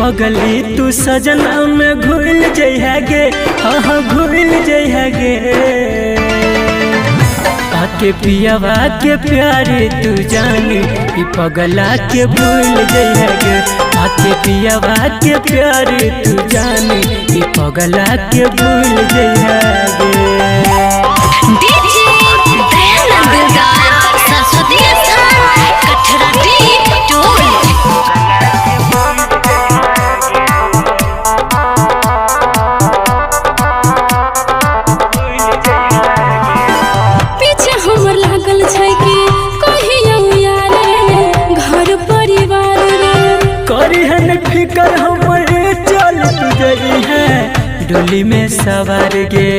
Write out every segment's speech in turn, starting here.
पगली तू सजना में घुल जइहा गे, हाँ घुल जइहा गे। आके पियावा के प्यारे तू जानी कि पगला के भूल जइहा गे। आके पियावा के प्यारे तू जानी कि पगला के भूल जइहा गे। फिकर हमरे चल तू जई है डोली में सवार गे।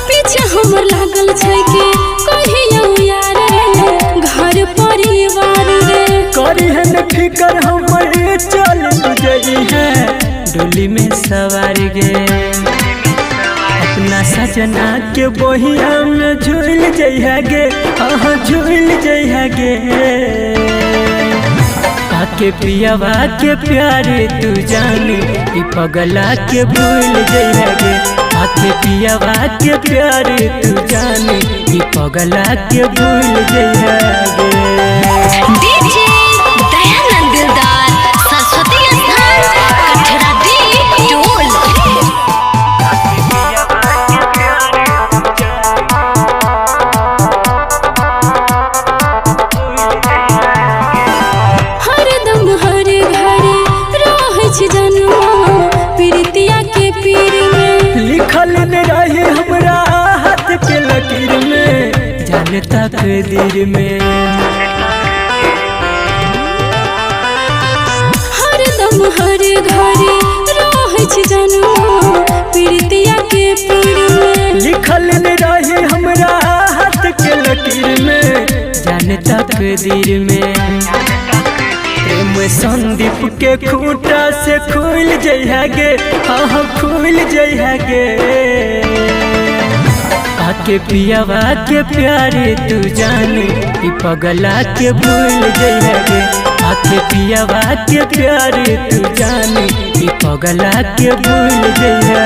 पीछे हमर लागल छै के कहियो यार रे घर परिवार रे। करिहन फिकर हमरे चल तू जई है डोली में सवार गे। अपना सजना के बोहिया में झूल जइहा गे, हाँ झूल जइहा गे। आके पियावा के प्यारे तू जानी कि पगला के भूल जइहा गे। आके पियावा के प्यारे तू जानी कि पगला के भूल जइहा गे। तकदीर में हरदम हर घरे रहै छै जनुआ प्रीतिया के पीर में। लिखल न रही हमरा हाथ के लकीर में जान तकदीर में। प्रेम संदीप के खूंटा से खुल जइहा गे, हाँ खुल जइहा गे। आके पियावा के प्यारे तू जानी कि पगला के भूल जइहा गे। आके पियावा के प्यारे तू जानी कि पगला के भूल जइहा।